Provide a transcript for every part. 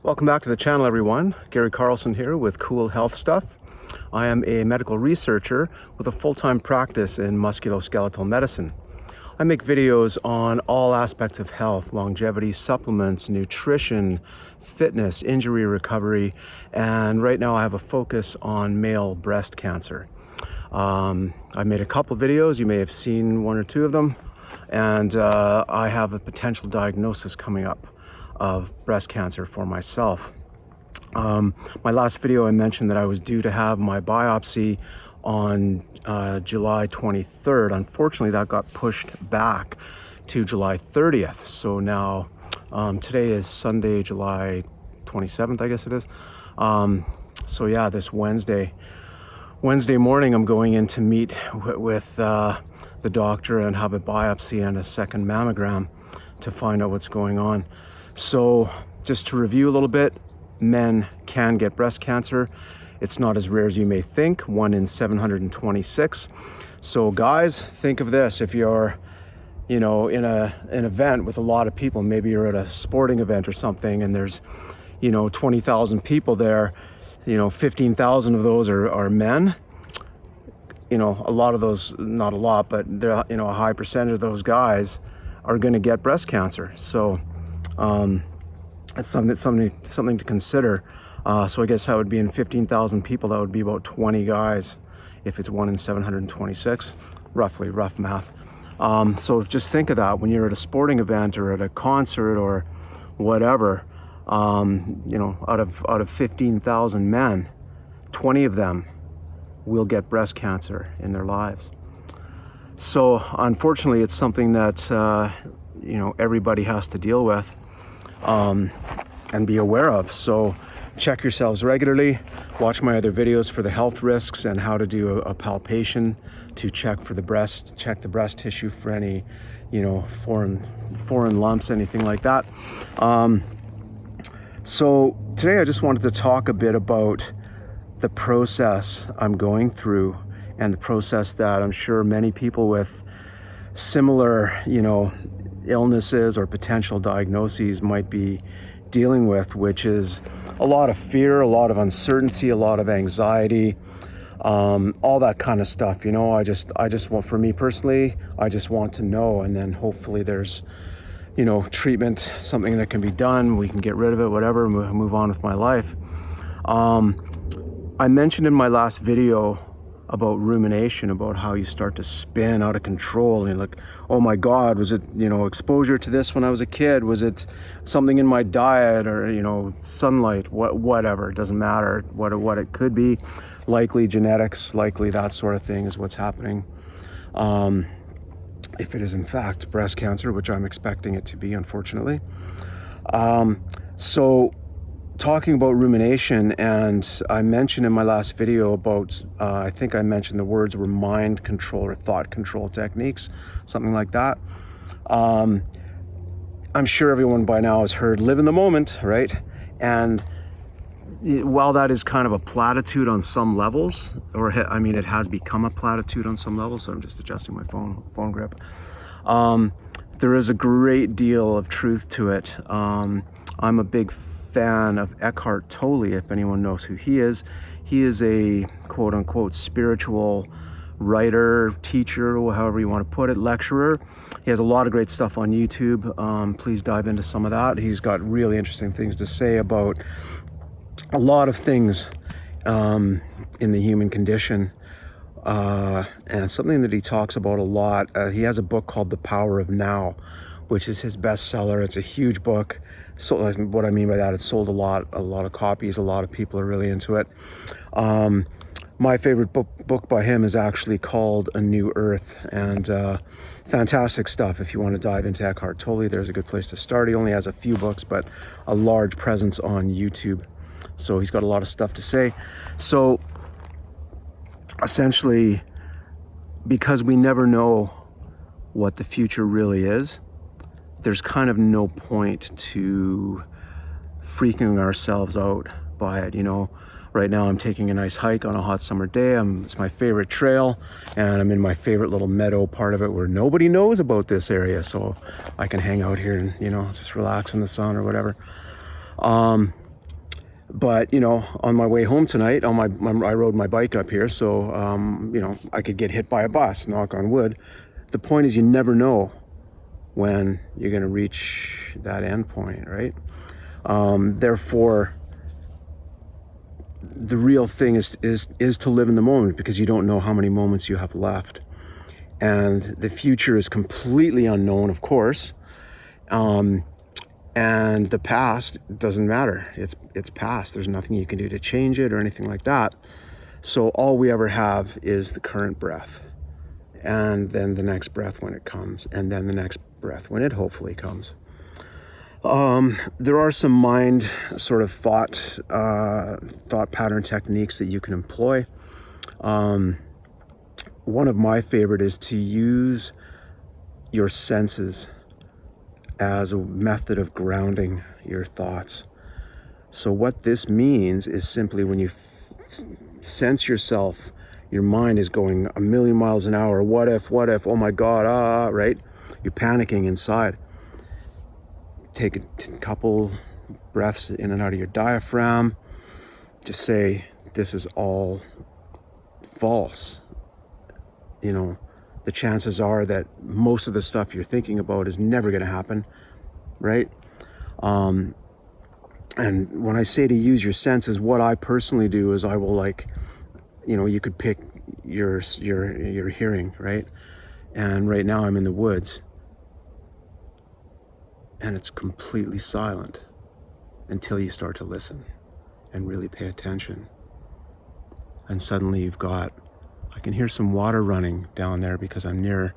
Welcome back to the channel, everyone. Gary Carlson here with Cool Health Stuff. I am a medical researcher with a full-time practice in musculoskeletal medicine. I make videos on all aspects of health: longevity, supplements, nutrition, fitness, injury recovery, and right now I have a focus on male breast cancer. I made a couple videos, you may have seen one or two of them, and I have a potential diagnosis coming up of breast cancer for myself. My last video I mentioned that I was due to have my biopsy on July 23rd. Unfortunately, that got pushed back to July 30th. So now today is Sunday, July 27th, I guess it is. So yeah, this Wednesday morning, I'm going in to meet with the doctor and have a biopsy and a second mammogram to find out what's going on. So just to review a little bit, men can get breast cancer. It's not as rare as you may think, 1 in 726. So guys, think of this: if you're, in an event with a lot of people, maybe you're at a sporting event or something, and there's, 20,000 people there, 15,000 of those are men. A lot of those, not a lot, but there, a high percentage of those guys are going to get breast cancer. So it's something to consider. So I guess that would be in 15,000 people, that would be about 20 guys if it's 1 in 726, roughly, rough math. So just think of that when you're at a sporting event or at a concert or whatever. Out of 15,000 men, 20 of them will get breast cancer in their lives. So unfortunately, it's something that everybody has to deal with and be aware of. So check yourselves regularly. Watch my other videos for the health risks and how to do a palpation to check for the breast, check the breast tissue for any, foreign lumps, anything like that. So today I just wanted to talk a bit about the process I'm going through and the process that I'm sure many people with similar, illnesses or potential diagnoses might be dealing with, which is a lot of fear, a lot of uncertainty, a lot of anxiety, all that kind of stuff. I just want, for me personally, I just want to know, and then hopefully there's, treatment, something that can be done. We can get rid of it, whatever, move on with my life. I mentioned in my last video about rumination, about how you start to spin out of control and like, oh my God, was it, exposure to this when I was a kid? Was it something in my diet or, sunlight, whatever, it doesn't matter what it could be. Likely genetics, likely that sort of thing is what's happening. If it is in fact breast cancer, which I'm expecting it to be, unfortunately. So talking about rumination, and I mentioned in my last video about, I think I mentioned the words were mind control or thought control techniques, something like that. I'm sure everyone by now has heard live in the moment, right? And while that is kind of a platitude on some levels, it has become a platitude on some levels, so I'm just adjusting my phone grip. There is a great deal of truth to it. I'm a big fan of Eckhart Tolle, if anyone knows who he is. He is a quote-unquote spiritual writer, teacher, or however you want to put it, lecturer. He has a lot of great stuff on YouTube. Please dive into some of that. He's got really interesting things to say about a lot of things in the human condition, and something that he talks about a lot. He has a book called The Power of Now, which is his bestseller. It's a huge book. So what I mean by that, it's sold a lot of copies. A lot of people are really into it. My favorite book by him is actually called A New Earth, and fantastic stuff. If you want to dive into Eckhart Tolle, there's a good place to start. He only has a few books, but a large presence on YouTube. So he's got a lot of stuff to say. So essentially, because we never know what the future really is, there's kind of no point to freaking ourselves out by it. Right now I'm taking a nice hike on a hot summer day. It's my favorite trail, and I'm in my favorite little meadow part of it where nobody knows about this area, so I can hang out here and just relax in the sun or whatever. But, on my way home tonight, I rode my bike up here, so, I could get hit by a bus, knock on wood. The point is, you never know when you're going to reach that end point, right? Therefore, the real thing is to live in the moment, because you don't know how many moments you have left. And the future is completely unknown, of course. And the past doesn't matter. It's past. There's nothing you can do to change it or anything like that. So all we ever have is the current breath, and then the next breath when it comes, and then the next breath when it hopefully comes. There are some mind sort of thought pattern techniques that you can employ. One of my favorite is to use your senses as a method of grounding your thoughts. So what this means is simply when you sense yourself, your mind is going a million miles an hour. What if, oh my God, right? You're panicking inside. Take a couple breaths in and out of your diaphragm. Just say, this is all false. The chances are that most of the stuff you're thinking about is never going to happen, right? And when I say to use your senses, what I personally do is I will, you could pick your hearing, right? And right now I'm in the woods, and it's completely silent until you start to listen and really pay attention. And suddenly I can hear some water running down there because I'm a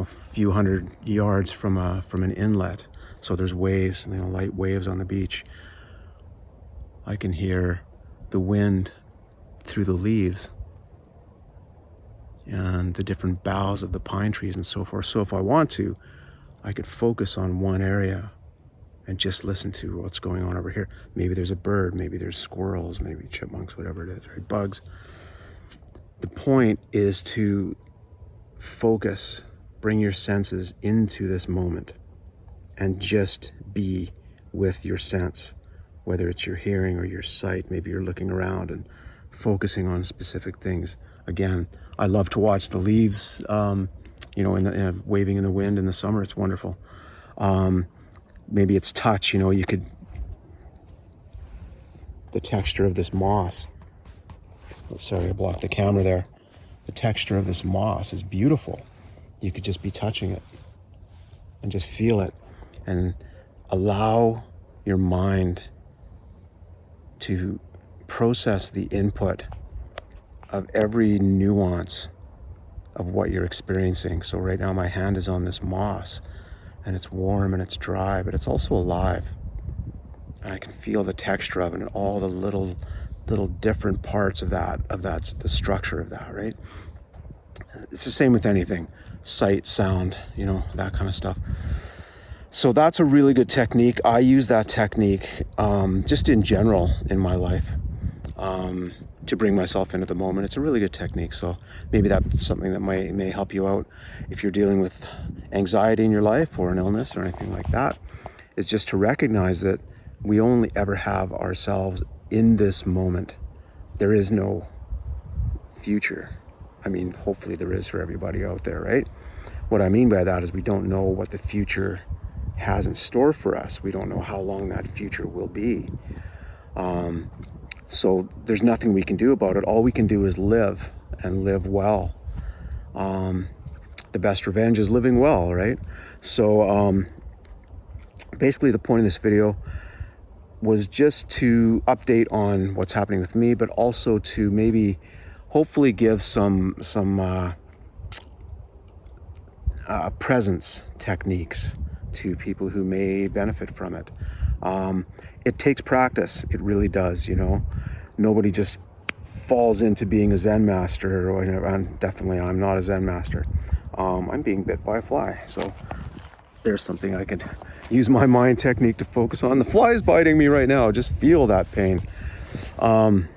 few hundred yards from an inlet. So there's waves, light waves on the beach. I can hear the wind through the leaves and the different boughs of the pine trees and so forth. So if I want to, I could focus on one area and just listen to what's going on over here. Maybe there's a bird, maybe there's squirrels, maybe chipmunks, whatever it is, right? Bugs. The point is to focus, bring your senses into this moment, and just be with your sense, whether it's your hearing or your sight. Maybe you're looking around and focusing on specific things. Again, I love to watch the leaves, waving in the wind in the summer. It's wonderful. Maybe it's touch. The texture of this moss. Sorry, I blocked the camera there. The texture of this moss is beautiful. You could just be touching it and just feel it, and allow your mind to process the input of every nuance of what you're experiencing. So right now my hand is on this moss, and it's warm and it's dry, but it's also alive. And I can feel the texture of it and all the little different parts of that's the structure of that, right? It's the same with anything, sight, sound, that kind of stuff. So that's a really good technique. I use that technique just in general in my life to bring myself into the moment. It's a really good technique. So maybe that's something that may help you out if you're dealing with anxiety in your life or an illness or anything like that, is just to recognize that we only ever have ourselves in this moment. There is no future. I mean, hopefully there is for everybody out there, right? What I mean by that is we don't know what the future has in store for us. We don't know how long that future will be. So there's nothing we can do about it. All we can do is live, and live well. The best revenge is living well, right? So basically the point of this video was just to update on what's happening with me, but also to maybe hopefully give some presence techniques to people who may benefit from it. It takes practice. It really does, Nobody just falls into being a Zen master, and definitely I'm not a Zen master. I'm being bit by a fly, so there's something I could use my mind technique to focus on. The fly is biting me right now. Just feel that pain. Where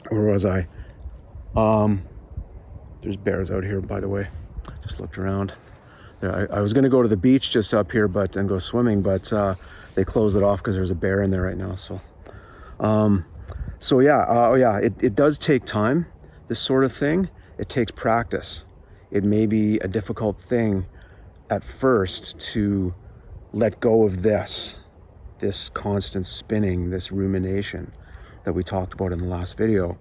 was I? There's bears out here, by the way. Just looked around. I was going to go to the beach just up here and go swimming, but they closed it off because there's a bear in there right now. So yeah, it does take time, this sort of thing. It takes practice. It may be a difficult thing at first to let go of this constant spinning, this rumination that we talked about in the last video,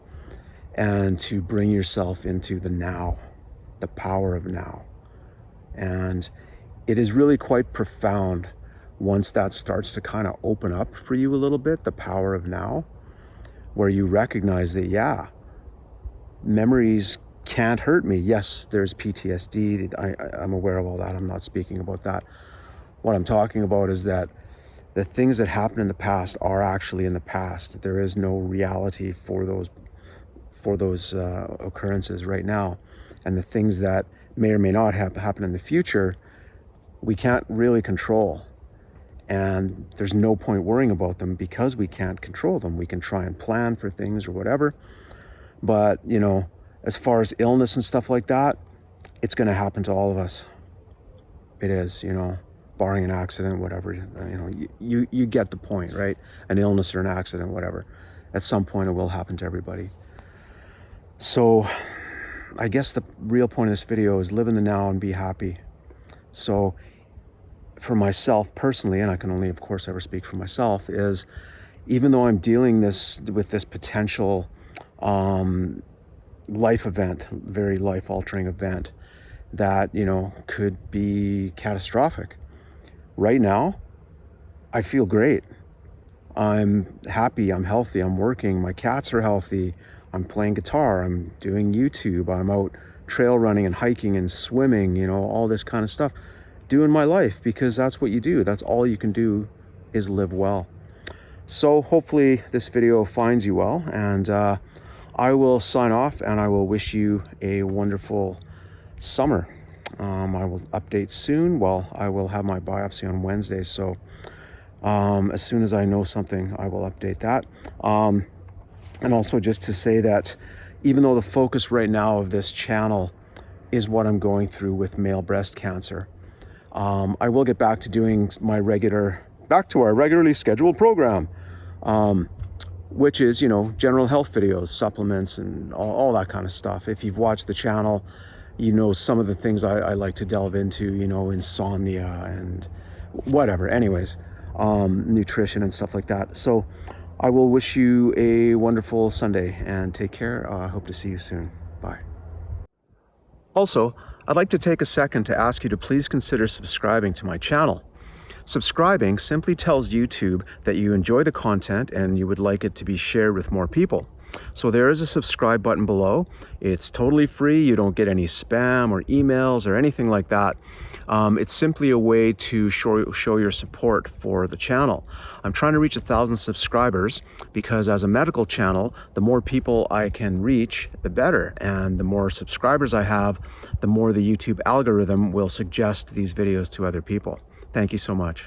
and to bring yourself into the now, the power of now. And it is really quite profound once that starts to kind of open up for you a little bit, the power of now, where you recognize that, yeah, memories can't hurt me. Yes, there's PTSD. I'm aware of all that. I'm not speaking about that. What I'm talking about is that the things that happened in the past are actually in the past. There is no reality for those occurrences right now. And the things that may or may not happen in the future, we can't really control. And there's no point worrying about them because we can't control them. We can try and plan for things or whatever. But, you know, as far as illness and stuff like that, it's going to happen to all of us. It is, you know, barring an accident, whatever, you know, you get the point, right? An illness or an accident, whatever. At some point it will happen to everybody. So I guess the real point of this video is live in the now and be happy. So for myself personally, and I can only of course ever speak for myself, is even though I'm dealing with this potential life event, very life-altering event that, you know, could be catastrophic, right now I feel great. I'm happy, I'm healthy, I'm working, my cats are healthy, I'm playing guitar, I'm doing YouTube, I'm out trail running and hiking and swimming, you know, all this kind of stuff, doing my life, because that's what you do. That's all you can do, is live well. So hopefully this video finds you well, and I will sign off and I will wish you a wonderful summer. I will update soon. Well, I will have my biopsy on Wednesday, so as soon as I know something, I will update that. And also just to say that even though the focus right now of this channel is what I'm going through with male breast cancer, I will get back to doing back to our regularly scheduled program, which is, you know, general health videos, supplements, and all that kind of stuff. If you've watched the channel, you know some of the things I like to delve into, you know, insomnia and whatever. Anyways, nutrition and stuff like that. So I will wish you a wonderful Sunday and take care. I hope to see you soon. Bye. Also, I'd like to take a second to ask you to please consider subscribing to my channel. Subscribing simply tells YouTube that you enjoy the content and you would like it to be shared with more people. So there is a subscribe button below. It's totally free. You don't get any spam or emails or anything like that. It's simply a way to show your support for the channel. I'm trying to reach 1,000 subscribers because as a medical channel, the more people I can reach, the better. And the more subscribers I have, the more the YouTube algorithm will suggest these videos to other people. Thank you so much.